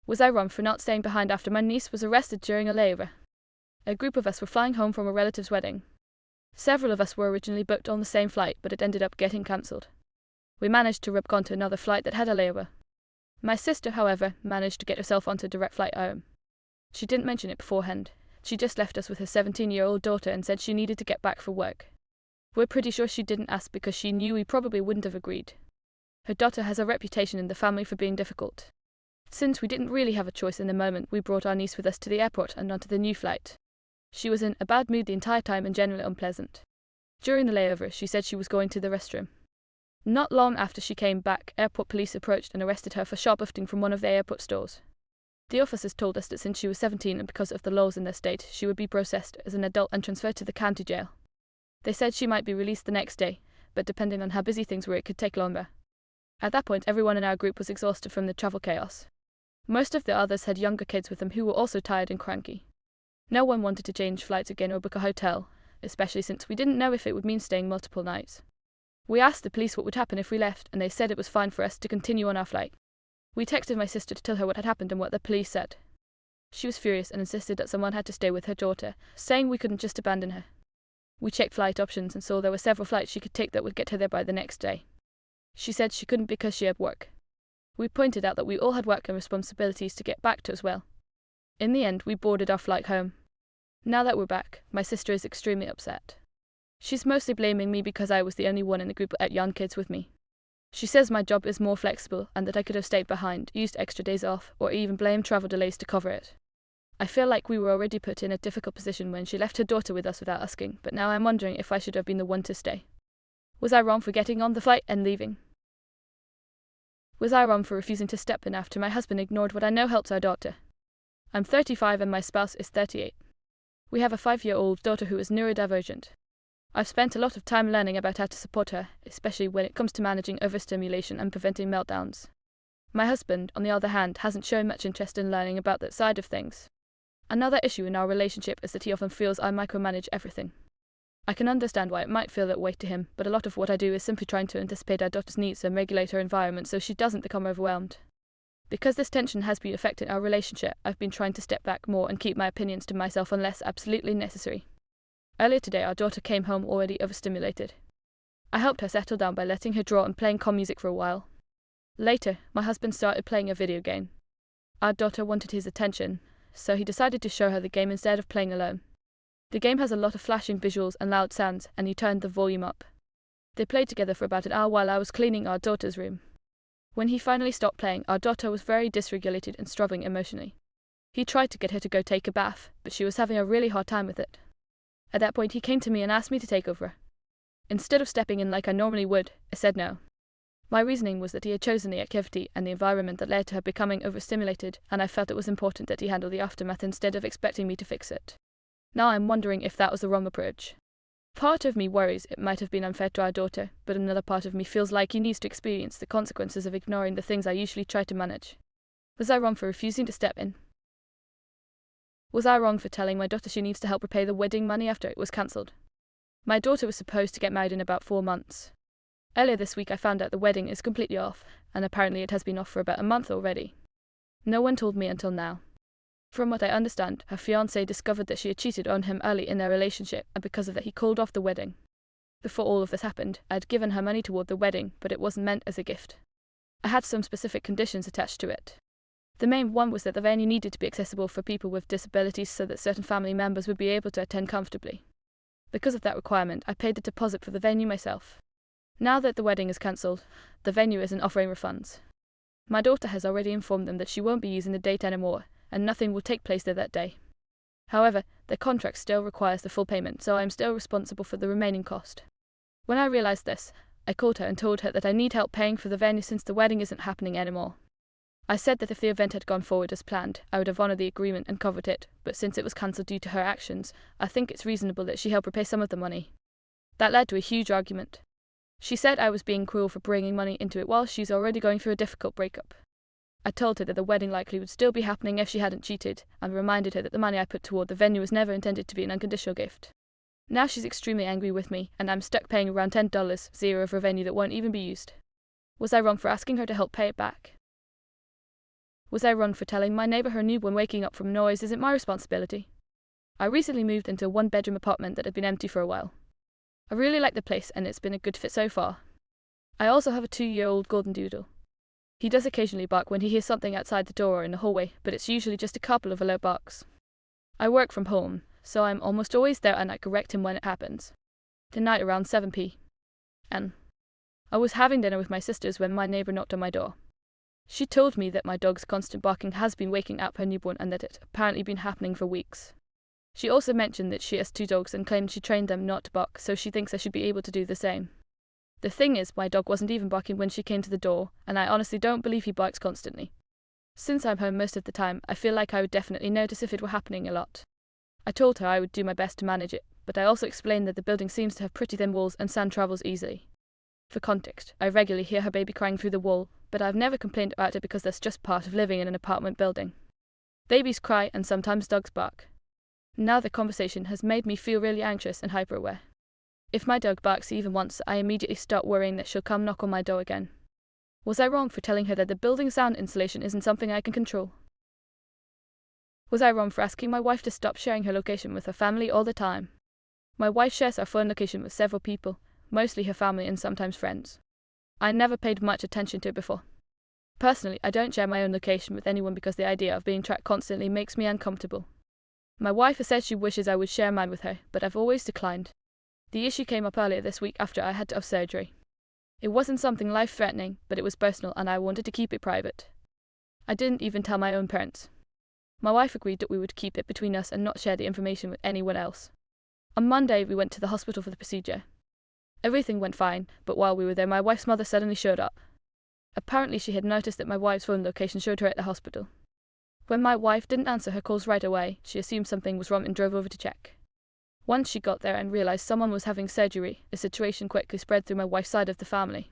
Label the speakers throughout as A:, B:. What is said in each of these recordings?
A: Was I wrong for not staying behind after my niece was arrested during a layover? A group of us were flying home from a relative's wedding. Several of us were originally booked on the same flight, but it ended up getting cancelled. We managed to rip onto another flight that had a layover. My sister, however, managed to get herself onto a direct flight home. She didn't mention it beforehand. She just left us with her 17-year-old daughter and said she needed to get back for work. We're pretty sure she didn't ask because she knew we probably wouldn't have agreed. Her daughter has a reputation in the family for being difficult. Since we didn't really have a choice in the moment, we brought our niece with us to the airport and onto the new flight. She was in a bad mood the entire time and generally unpleasant. During the layover, she said she was going to the restroom. Not long after she came back, airport police approached and arrested her for shoplifting from one of the airport stores. The officers told us that since she was 17 and because of the laws in their state, she would be processed as an adult and transferred to the county jail. They said she might be released the next day, but depending on how busy things were, it could take longer. At that point, everyone in our group was exhausted from the travel chaos. Most of the others had younger kids with them who were also tired and cranky. No one wanted to change flights again or book a hotel, especially since we didn't know if it would mean staying multiple nights. We asked the police what would happen if we left, and they said it was fine for us to continue on our flight. We texted my sister to tell her what had happened and what the police said. She was furious and insisted that someone had to stay with her daughter, saying we couldn't just abandon her. We checked flight options and saw there were several flights she could take that would get her there by the next day. She said she couldn't because she had work. We pointed out that we all had work and responsibilities to get back to as well. In the end, we boarded our flight home. Now that we're back, my sister is extremely upset. She's mostly blaming me because I was the only one in the group at young kids with me. She says my job is more flexible and that I could have stayed behind, used extra days off, or even blamed travel delays to cover it. I feel like we were already put in a difficult position when she left her daughter with us without asking, but now I'm wondering if I should have been the one to stay. Was I wrong for getting on the flight and leaving? Was I wrong for refusing to step in after my husband ignored what I know helps our daughter? I'm 35 and my spouse is 38. We have a 5-year-old daughter who is neurodivergent. I've spent a lot of time learning about how to support her, especially when it comes to managing overstimulation and preventing meltdowns. My husband, on the other hand, hasn't shown much interest in learning about that side of things. Another issue in our relationship is that he often feels I micromanage everything. I can understand why it might feel that way to him, but a lot of what I do is simply trying to anticipate our daughter's needs and regulate her environment so she doesn't become overwhelmed. Because this tension has been affecting our relationship, I've been trying to step back more and keep my opinions to myself unless absolutely necessary. Earlier today, our daughter came home already overstimulated. I helped her settle down by letting her draw and playing calm music for a while. Later, my husband started playing a video game. Our daughter wanted his attention, so he decided to show her the game instead of playing alone. The game has a lot of flashing visuals and loud sounds, and he turned the volume up. They played together for about an hour while I was cleaning our daughter's room. When he finally stopped playing, our daughter was very dysregulated and struggling emotionally. He tried to get her to go take a bath, but she was having a really hard time with it. At that point, he came to me and asked me to take over. Instead of stepping in like I normally would, I said no. My reasoning was that he had chosen the activity and the environment that led to her becoming overstimulated, and I felt it was important that he handle the aftermath instead of expecting me to fix it. Now I'm wondering if that was the wrong approach. Part of me worries it might have been unfair to our daughter, but another part of me feels like he needs to experience the consequences of ignoring the things I usually try to manage. Was I wrong for refusing to step in? Was I wrong for telling my daughter she needs to help repay the wedding money after it was cancelled? My daughter was supposed to get married in about 4 months. Earlier this week I found out the wedding is completely off, and apparently it has been off for about a month already. No one told me until now. From what I understand, her fiancé discovered that she had cheated on him early in their relationship, and because of that he called off the wedding. Before all of this happened, I had given her money toward the wedding, but it wasn't meant as a gift. I had some specific conditions attached to it. The main one was that the venue needed to be accessible for people with disabilities so that certain family members would be able to attend comfortably. Because of that requirement, I paid the deposit for the venue myself. Now that the wedding is cancelled, the venue isn't offering refunds. My daughter has already informed them that she won't be using the date anymore, and nothing will take place there that day. However, their contract still requires the full payment, so I am still responsible for the remaining cost. When I realized this, I called her and told her that I need help paying for the venue since the wedding isn't happening anymore. I said that if the event had gone forward as planned, I would have honored the agreement and covered it, but since it was cancelled due to her actions, I think it's reasonable that she help repay some of the money. That led to a huge argument. She said I was being cruel for bringing money into it while she's already going through a difficult breakup. I told her that the wedding likely would still be happening if she hadn't cheated, and reminded her that the money I put toward the venue was never intended to be an unconditional gift. Now she's extremely angry with me, and I'm stuck paying around $10 zero for a venue that won't even be used. Was I wrong for asking her to help pay it back? Was I wrong for telling my neighbour her newborn waking up from noise isn't my responsibility? I recently moved into a one-bedroom apartment that had been empty for a while. I really like the place and it's been a good fit so far. I also have a 2-year-old golden doodle. He does occasionally bark when he hears something outside the door or in the hallway, but it's usually just a couple of low barks. I work from home, so I'm almost always there and I correct him when it happens. Tonight around 7 p.m. I was having dinner with my sisters when my neighbour knocked on my door. She told me that my dog's constant barking has been waking up her newborn and that it apparently been happening for weeks. She also mentioned that she has 2 dogs and claimed she trained them not to bark, so she thinks I should be able to do the same. The thing is, my dog wasn't even barking when she came to the door, and I honestly don't believe he barks constantly. Since I'm home most of the time, I feel like I would definitely notice if it were happening a lot. I told her I would do my best to manage it, but I also explained that the building seems to have pretty thin walls and sound travels easily. For context, I regularly hear her baby crying through the wall, but I've never complained about it because that's just part of living in an apartment building. Babies cry and sometimes dogs bark. Now the conversation has made me feel really anxious and hyper-aware. If my dog barks even once, I immediately start worrying that she'll come knock on my door again. Was I wrong for telling her that the building sound insulation isn't something I can control? Was I wrong for asking my wife to stop sharing her location with her family all the time? My wife shares our phone location with several people, mostly her family and sometimes friends. I never paid much attention to it before. Personally, I don't share my own location with anyone because the idea of being tracked constantly makes me uncomfortable. My wife has said she wishes I would share mine with her, but I've always declined. The issue came up earlier this week after I had to have surgery. It wasn't something life-threatening, but it was personal and I wanted to keep it private. I didn't even tell my own parents. My wife agreed that we would keep it between us and not share the information with anyone else. On Monday, we went to the hospital for the procedure. Everything went fine, but while we were there, my wife's mother suddenly showed up. Apparently, she had noticed that my wife's phone location showed her at the hospital. When my wife didn't answer her calls right away, she assumed something was wrong and drove over to check. Once she got there and realized someone was having surgery, the situation quickly spread through my wife's side of the family.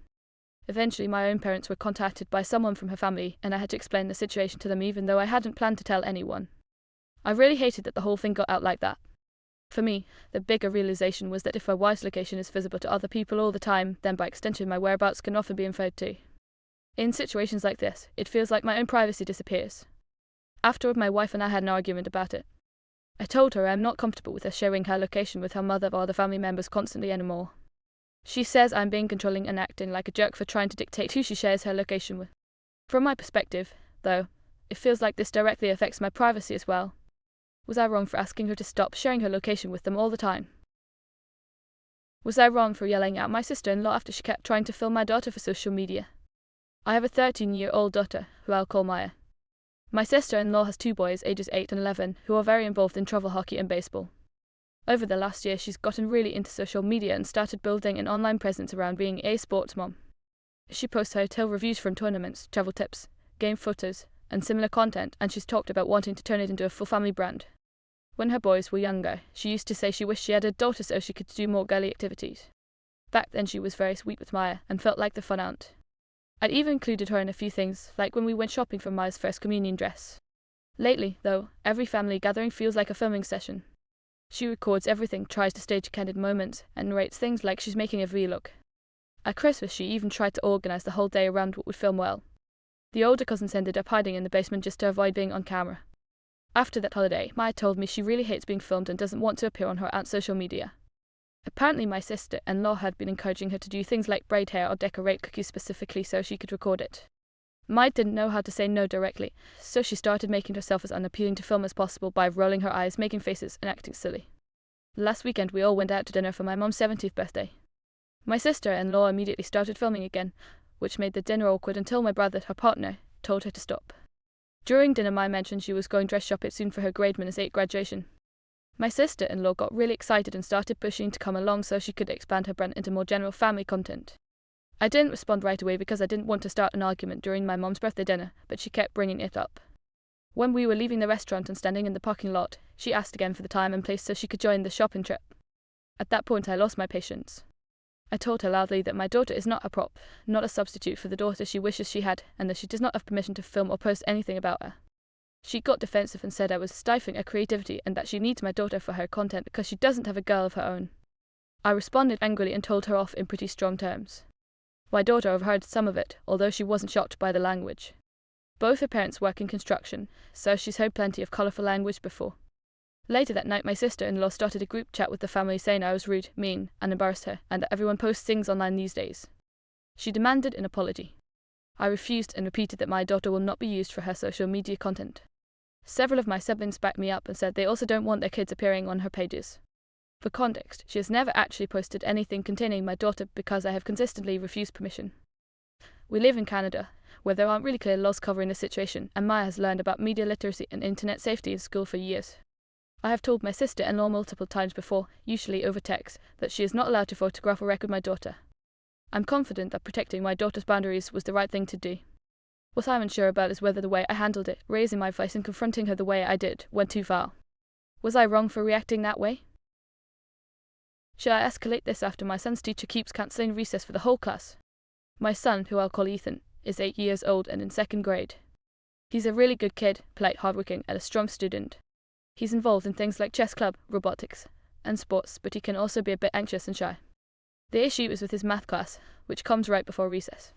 A: Eventually, my own parents were contacted by someone from her family, and I had to explain the situation to them even though I hadn't planned to tell anyone. I really hated that the whole thing got out like that. For me, the bigger realization was that if my wife's location is visible to other people all the time, then by extension my whereabouts can often be inferred too. In situations like this, it feels like my own privacy disappears. Afterward, my wife and I had an argument about it. I told her I'm not comfortable with her sharing her location with her mother or other family members constantly anymore. She says I'm being controlling and acting like a jerk for trying to dictate who she shares her location with. From my perspective, though, it feels like this directly affects my privacy as well. Was I wrong for asking her to stop sharing her location with them all the time? Was I wrong for yelling at my sister-in-law after she kept trying to film my daughter for social media? I have a 13-year-old daughter, who I'll call Maya. My sister-in-law has 2 boys, ages 8 and 11, who are very involved in travel hockey and baseball. Over the last year, she's gotten really into social media and started building an online presence around being a sports mom. She posts hotel reviews from tournaments, travel tips, game photos, and similar content, and she's talked about wanting to turn it into a full family brand. When her boys were younger, she used to say she wished she had a daughter so she could do more girly activities. Back then she was very sweet with Maya and felt like the fun aunt. I'd even included her in a few things, like when we went shopping for Maya's first communion dress. Lately, though, every family gathering feels like a filming session. She records everything, tries to stage candid moments, and narrates things like she's making a vlog. At Christmas, she even tried to organise the whole day around what would film well. The older cousins ended up hiding in the basement just to avoid being on camera. After that holiday, Maya told me she really hates being filmed and doesn't want to appear on her aunt's social media. Apparently my sister-in-law had been encouraging her to do things like braid hair or decorate cookies specifically so she could record it. Maya didn't know how to say no directly, so she started making herself as unappealing to film as possible by rolling her eyes, making faces, and acting silly. Last weekend we all went out to dinner for my mom's 70th birthday. My sister-in-law immediately started filming again, which made the dinner awkward until my brother, her partner, told her to stop. During dinner, Maya mentioned she was going dress shopping soon for her grade -8 graduation. My sister-in-law got really excited and started pushing to come along so she could expand her brand into more general family content. I didn't respond right away because I didn't want to start an argument during my mom's birthday dinner, but she kept bringing it up. When we were leaving the restaurant and standing in the parking lot, she asked again for the time and place so she could join the shopping trip. At that point, I lost my patience. I told her loudly that my daughter is not a prop, not a substitute for the daughter she wishes she had, and that she does not have permission to film or post anything about her. She got defensive and said I was stifling her creativity and that she needs my daughter for her content because she doesn't have a girl of her own. I responded angrily and told her off in pretty strong terms. My daughter overheard some of it, although she wasn't shocked by the language. Both her parents work in construction, so she's heard plenty of colourful language before. Later that night, my sister-in-law started a group chat with the family saying I was rude, mean, and embarrassed her, and that everyone posts things online these days. She demanded an apology. I refused and repeated that my daughter will not be used for her social media content. Several of my siblings backed me up and said they also don't want their kids appearing on her pages. For context, she has never actually posted anything containing my daughter because I have consistently refused permission. We live in Canada, where there aren't really clear laws covering the situation, and Maya has learned about media literacy and internet safety in school for years. I have told my sister-in-law multiple times before, usually over text, that she is not allowed to photograph or record my daughter. I'm confident that protecting my daughter's boundaries was the right thing to do. What I'm unsure about is whether the way I handled it, raising my voice and confronting her the way I did, went too far. Was I wrong for reacting that way? Should I escalate this after my son's teacher keeps cancelling recess for the whole class? My son, who I'll call Ethan, is 8 years old and in 2nd grade. He's a really good kid, polite, hardworking, and a strong student. He's involved in things like chess club, robotics, and sports, but he can also be a bit anxious and shy. The issue is with his math class, which comes right before recess.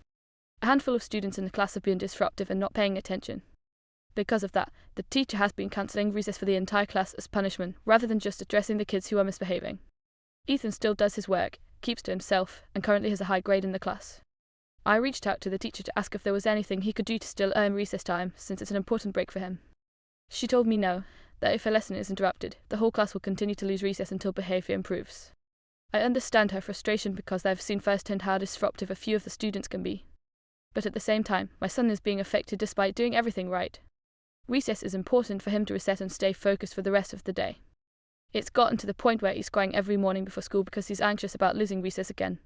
A: A handful of students in the class have been disruptive and not paying attention. Because of that, the teacher has been cancelling recess for the entire class as punishment, rather than just addressing the kids who are misbehaving. Ethan still does his work, keeps to himself, and currently has a high grade in the class. I reached out to the teacher to ask if there was anything he could do to still earn recess time, since it's an important break for him. She told me no, that if a lesson is interrupted, the whole class will continue to lose recess until behaviour improves. I understand her frustration because I've seen firsthand how disruptive a few of the students can be. But at the same time, my son is being affected despite doing everything right. Recess is important for him to reset and stay focused for the rest of the day. It's gotten to the point where he's crying every morning before school because he's anxious about losing recess again.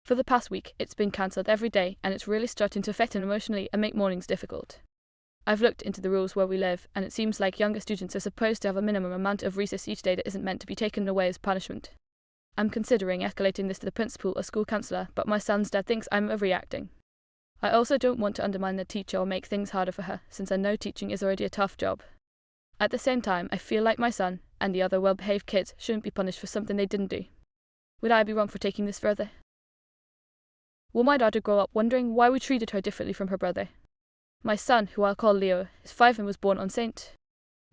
A: For the past week, it's been cancelled every day, and it's really starting to affect him emotionally and make mornings difficult. I've looked into the rules where we live, and it seems like younger students are supposed to have a minimum amount of recess each day that isn't meant to be taken away as punishment. I'm considering escalating this to the principal or school counsellor, but my son's dad thinks I'm overreacting. I also don't want to undermine the teacher or make things harder for her, since I know teaching is already a tough job. At the same time, I feel like my son, and the other well-behaved kids, shouldn't be punished for something they didn't do. Would I be wrong for taking this further? Will my daughter grow up wondering why we treated her differently from her brother? My son, who I'll call Leo, is 5 and was born on St.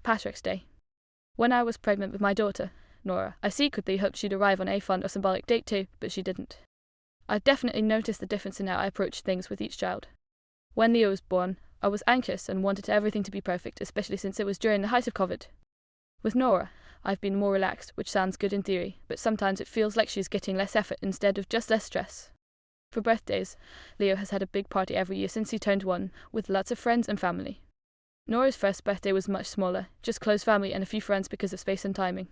A: Patrick's Day. When I was pregnant with my daughter, Nora, I secretly hoped she'd arrive on a fun or symbolic date too, but she didn't. I definitely noticed the difference in how I approached things with each child. When Leo was born, I was anxious and wanted everything to be perfect, especially since it was during the height of COVID. With Nora, I've been more relaxed, which sounds good in theory, but sometimes it feels like she's getting less effort instead of just less stress. For birthdays, Leo has had a big party every year since he turned 1, with lots of friends and family. Nora's first birthday was much smaller, just close family and a few friends because of space and timing.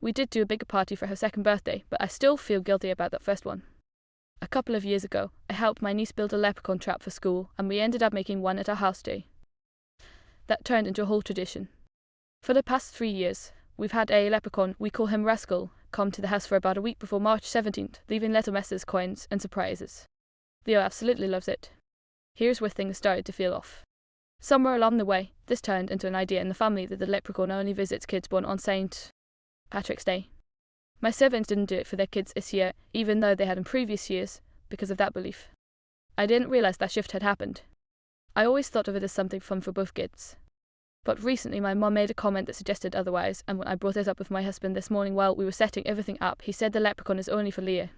A: We did do a bigger party for her 2nd birthday, but I still feel guilty about that first one. A couple of years ago, I helped my niece build a leprechaun trap for school, and we ended up making one at our house too. That turned into a whole tradition. For the past 3 years, we've had a leprechaun, we call him Rascal, come to the house for about a week before March 17th, leaving little messes, coins, and surprises. Leo absolutely loves it. Here's where things started to feel off. Somewhere along the way, this turned into an idea in the family that the leprechaun only visits kids born on St. Patrick's Day. My siblings didn't do it for their kids this year, even though they had in previous years, because of that belief. I didn't realise that shift had happened. I always thought of it as something fun for both kids. But recently my mum made a comment that suggested otherwise, and when I brought it up with my husband this morning while we were setting everything up, he said the leprechaun is only for Leo.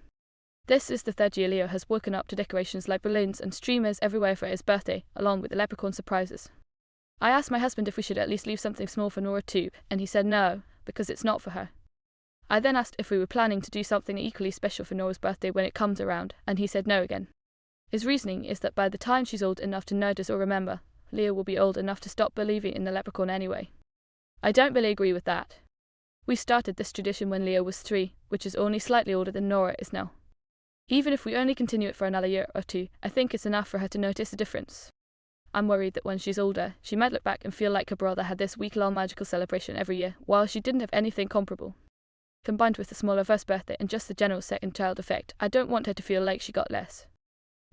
A: This is the 3rd year Leo has woken up to decorations like balloons and streamers everywhere for his birthday, along with the leprechaun surprises. I asked my husband if we should at least leave something small for Nora too, and he said no, because it's not for her. I then asked if we were planning to do something equally special for Nora's birthday when it comes around, and he said no again. His reasoning is that by the time she's old enough to notice or remember, Leo will be old enough to stop believing in the leprechaun anyway. I don't really agree with that. We started this tradition when Leo was 3, which is only slightly older than Nora is now. Even if we only continue it for another year or 2, I think it's enough for her to notice a difference. I'm worried that when she's older, she might look back and feel like her brother had this week-long magical celebration every year, while she didn't have anything comparable. Combined with the smaller first birthday and just the general second child effect, I don't want her to feel like she got less.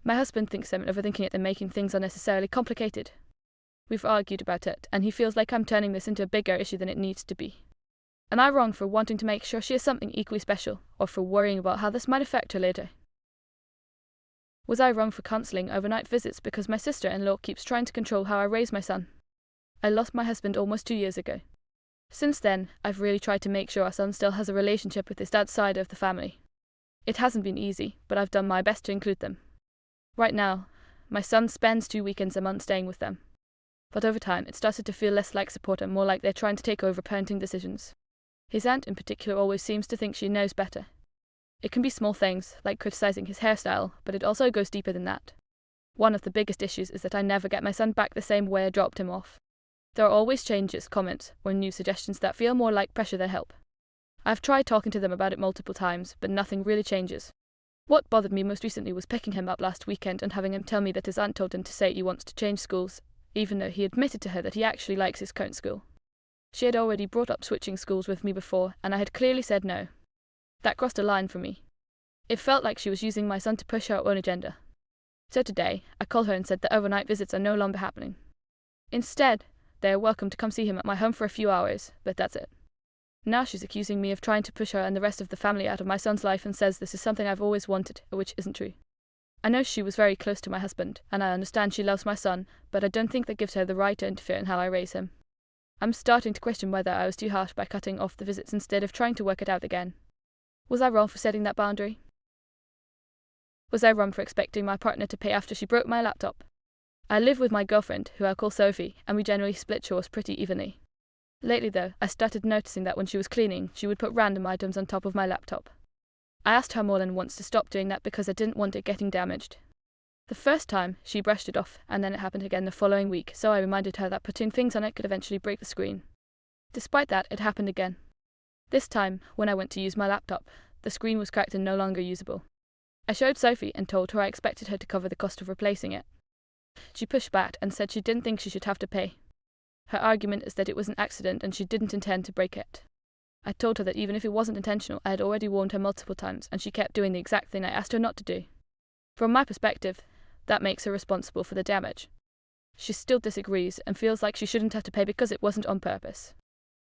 A: My husband thinks I'm overthinking it and making things unnecessarily complicated. We've argued about it, and he feels like I'm turning this into a bigger issue than it needs to be. Am I wrong for wanting to make sure she has something equally special, or for worrying about how this might affect her later? Was I wrong for cancelling overnight visits because my sister-in-law keeps trying to control how I raise my son? I lost my husband almost 2 years ago. Since then, I've really tried to make sure our son still has a relationship with his dad's side of the family. It hasn't been easy, but I've done my best to include them. Right now, my son spends 2 weekends a month staying with them. But over time, it started to feel less like support and more like they're trying to take over parenting decisions. His aunt in particular always seems to think she knows better. It can be small things, like criticizing his hairstyle, but it also goes deeper than that. One of the biggest issues is that I never get my son back the same way I dropped him off. There are always changes, comments, or new suggestions that feel more like pressure than help. I've tried talking to them about it multiple times, but nothing really changes. What bothered me most recently was picking him up last weekend and having him tell me that his aunt told him to say he wants to change schools, even though he admitted to her that he actually likes his current school. She had already brought up switching schools with me before, and I had clearly said no. That crossed a line for me. It felt like she was using my son to push her own agenda. So today, I called her and said that overnight visits are no longer happening. Instead, they are welcome to come see him at my home for a few hours, but that's it. Now she's accusing me of trying to push her and the rest of the family out of my son's life and says this is something I've always wanted, which isn't true. I know she was very close to my husband, and I understand she loves my son, but I don't think that gives her the right to interfere in how I raise him. I'm starting to question whether I was too harsh by cutting off the visits instead of trying to work it out again. Was I wrong for setting that boundary? Was I wrong for expecting my partner to pay after she broke my laptop? I live with my girlfriend, who I call Sophie, and we generally split chores pretty evenly. Lately though, I started noticing that when she was cleaning, she would put random items on top of my laptop. I asked her more than once to stop doing that because I didn't want it getting damaged. The first time, she brushed it off, and then it happened again the following week, so I reminded her that putting things on it could eventually break the screen. Despite that, it happened again. This time, when I went to use my laptop, the screen was cracked and no longer usable. I showed Sophie and told her I expected her to cover the cost of replacing it. She pushed back and said she didn't think she should have to pay. Her argument is that it was an accident and she didn't intend to break it. I told her that even if it wasn't intentional, I had already warned her multiple times, and she kept doing the exact thing I asked her not to do. From my perspective, that makes her responsible for the damage. She still disagrees and feels like she shouldn't have to pay because it wasn't on purpose.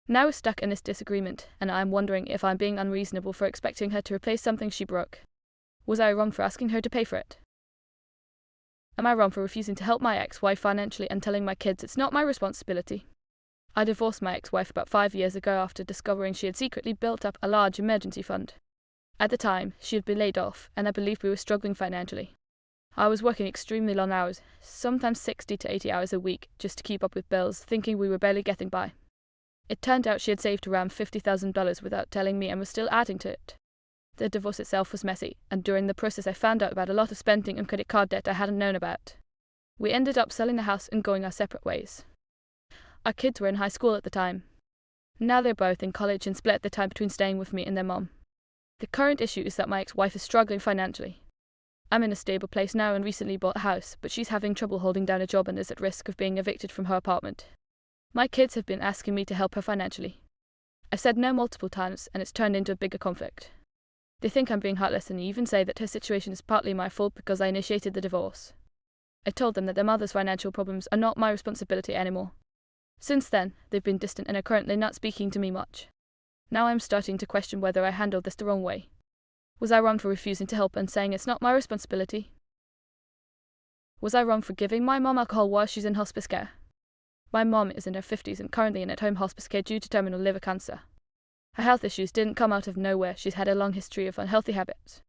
A: Now we're stuck in this disagreement, and I'm wondering if I'm being unreasonable for expecting her to replace something she broke. Was I wrong for asking her to pay for it? Am I wrong for refusing to help my ex-wife financially and telling my kids it's not my responsibility? I divorced my ex-wife about 5 years ago after discovering she had secretly built up a large emergency fund. At the time, she had been laid off, and I believed we were struggling financially. I was working extremely long hours, sometimes 60 to 80 hours a week, just to keep up with bills, thinking we were barely getting by. It turned out she had saved around $50,000 without telling me and was still adding to it. The divorce itself was messy, and during the process I found out about a lot of spending and credit card debt I hadn't known about. We ended up selling the house and going our separate ways. Our kids were in high school at the time. Now they're both in college and split the time between staying with me and their mom. The current issue is that my ex-wife is struggling financially. I'm in a stable place now and recently bought a house, but she's having trouble holding down a job and is at risk of being evicted from her apartment. My kids have been asking me to help her financially. I've said no multiple times, and it's turned into a bigger conflict. They think I'm being heartless and even say that her situation is partly my fault because I initiated the divorce. I told them that their mother's financial problems are not my responsibility anymore. Since then, they've been distant and are currently not speaking to me much. Now I'm starting to question whether I handled this the wrong way. Was I wrong for refusing to help and saying it's not my responsibility? Was I wrong for giving my mom alcohol while she's in hospice care? My mom is in her 50s and currently in at-home hospice care due to terminal liver cancer. Her health issues didn't come out of nowhere. She's had a long history of unhealthy habits.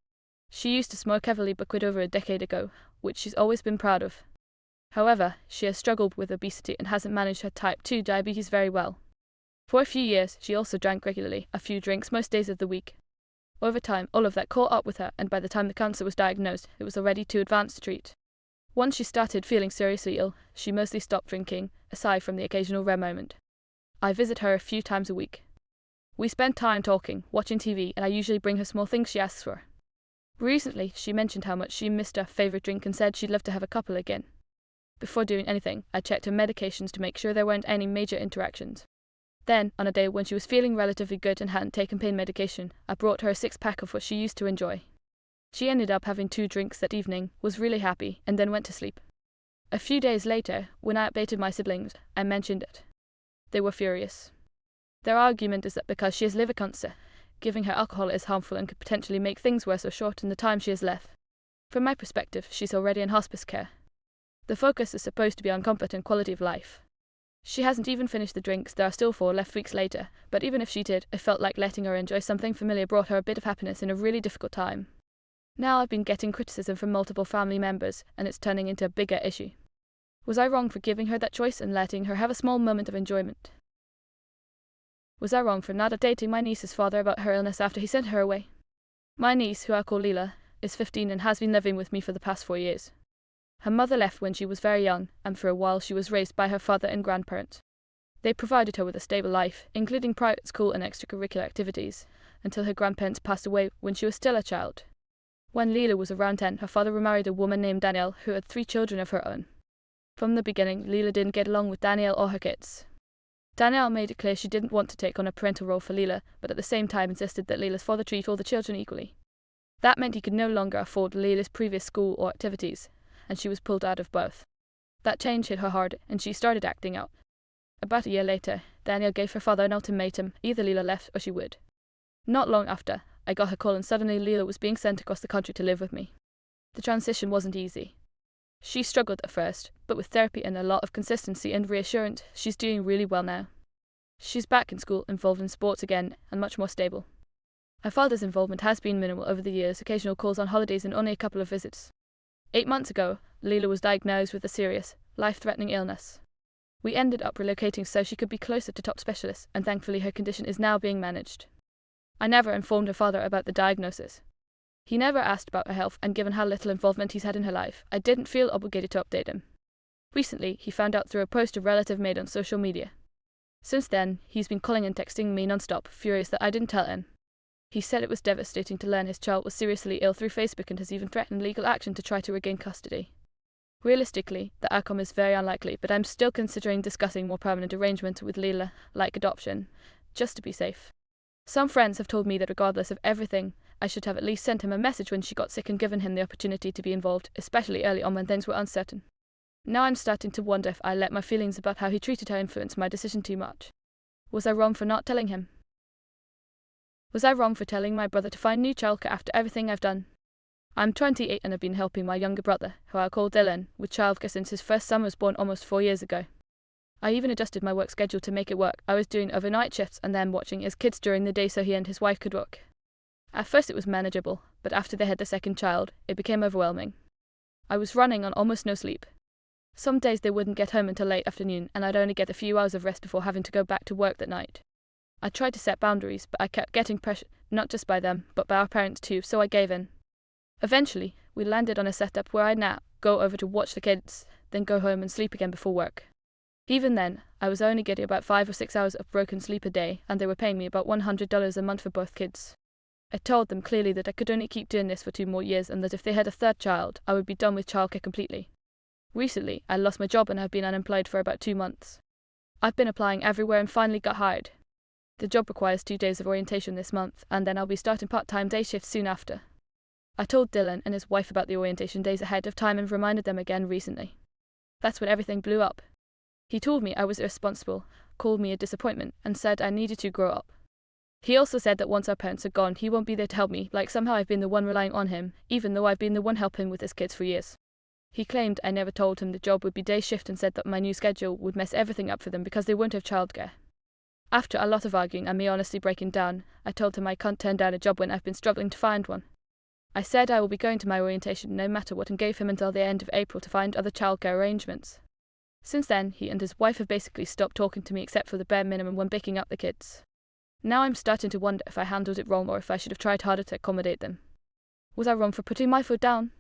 A: She used to smoke heavily but quit over a decade ago, which she's always been proud of. However, she has struggled with obesity and hasn't managed her type 2 diabetes very well. For a few years, she also drank regularly, a few drinks most days of the week. Over time, all of that caught up with her, and by the time the cancer was diagnosed, it was already too advanced to treat. Once she started feeling seriously ill, she mostly stopped drinking, aside from the occasional rare moment. I visit her a few times a week. We spend time talking, watching TV, and I usually bring her small things she asks for. Recently, she mentioned how much she missed her favourite drink and said she'd love to have a couple again. Before doing anything, I checked her medications to make sure there weren't any major interactions. Then, on a day when she was feeling relatively good and hadn't taken pain medication, I brought her a 6-pack of what she used to enjoy. She ended up having 2 drinks that evening, was really happy, and then went to sleep. A few days later, when I updated my siblings, I mentioned it. They were furious. Their argument is that because she has liver cancer, giving her alcohol is harmful and could potentially make things worse or shorten the time she has left. From my perspective, she's already in hospice care. The focus is supposed to be on comfort and quality of life. She hasn't even finished the drinks, there are still 4 left weeks later, but even if she did, I felt like letting her enjoy something familiar brought her a bit of happiness in a really difficult time. Now I've been getting criticism from multiple family members, and it's turning into a bigger issue. Was I wrong for giving her that choice and letting her have a small moment of enjoyment? Was I wrong for not updating my niece's father about her illness after he sent her away? My niece, who I call Leela, is 15 and has been living with me for the past 4 years. Her mother left when she was very young, and for a while she was raised by her father and grandparents. They provided her with a stable life, including private school and extracurricular activities, until her grandparents passed away when she was still a child. When Leela was around 10, her father remarried a woman named Danielle, who had 3 children of her own. From the beginning, Leela didn't get along with Danielle or her kids. Danielle made it clear she didn't want to take on a parental role for Leela, but at the same time insisted that Leela's father treat all the children equally. That meant he could no longer afford Leela's previous school or activities, and she was pulled out of both. That change hit her hard, and she started acting out. About a year later, Danielle gave her father an ultimatum: either Leela left or she would. Not long after, I got her call and suddenly Leela was being sent across the country to live with me. The transition wasn't easy. She struggled at first, but with therapy and a lot of consistency and reassurance, she's doing really well now. She's back in school, involved in sports again, and much more stable. Her father's involvement has been minimal over the years, occasional calls on holidays and only a couple of visits. 8 months ago, Leela was diagnosed with a serious, life-threatening illness. We ended up relocating so she could be closer to top specialists, and thankfully her condition is now being managed. I never informed her father about the diagnosis. He never asked about her health, and given how little involvement he's had in her life, I didn't feel obligated to update him. Recently, he found out through a post a relative made on social media. Since then, he's been calling and texting me non-stop, furious that I didn't tell him. He said it was devastating to learn his child was seriously ill through Facebook and has even threatened legal action to try to regain custody. Realistically, the outcome is very unlikely, but I'm still considering discussing more permanent arrangements with Leela, like adoption, just to be safe. Some friends have told me that regardless of everything, I should have at least sent him a message when she got sick and given him the opportunity to be involved, especially early on when things were uncertain. Now I'm starting to wonder if I let my feelings about how he treated her influence my decision too much. Was I wrong for not telling him? Was I wrong for telling my brother to find new childcare after everything I've done? I'm 28 and have been helping my younger brother, who I call Dylan, with childcare since his first son was born almost 4 years ago. I even adjusted my work schedule to make it work. I was doing overnight shifts and then watching his kids during the day so he and his wife could work. At first it was manageable, but after they had the second child, it became overwhelming. I was running on almost no sleep. Some days they wouldn't get home until late afternoon, and I'd only get a few hours of rest before having to go back to work that night. I tried to set boundaries, but I kept getting pressure, not just by them, but by our parents too, so I gave in. Eventually, we landed on a setup where I now go over to watch the kids, then go home and sleep again before work. Even then, I was only getting about 5 or 6 hours of broken sleep a day, and they were paying me about $100 a month for both kids. I told them clearly that I could only keep doing this for 2 more years, and that if they had a third child, I would be done with childcare completely. Recently, I lost my job and have been unemployed for about 2 months. I've been applying everywhere and finally got hired. The job requires 2 days of orientation this month, and then I'll be starting part-time day shifts soon after. I told Dylan and his wife about the orientation days ahead of time and reminded them again recently. That's when everything blew up. He told me I was irresponsible, called me a disappointment, and said I needed to grow up. He also said that once our parents are gone, he won't be there to help me, like somehow I've been the one relying on him, even though I've been the one helping with his kids for years. He claimed I never told him the job would be day shift and said that my new schedule would mess everything up for them because they won't have childcare. After a lot of arguing and me honestly breaking down, I told him I can't turn down a job when I've been struggling to find one. I said I will be going to my orientation no matter what and gave him until the end of April to find other childcare arrangements. Since then, he and his wife have basically stopped talking to me except for the bare minimum when picking up the kids. Now I'm starting to wonder if I handled it wrong or if I should have tried harder to accommodate them. Was I wrong for putting my foot down?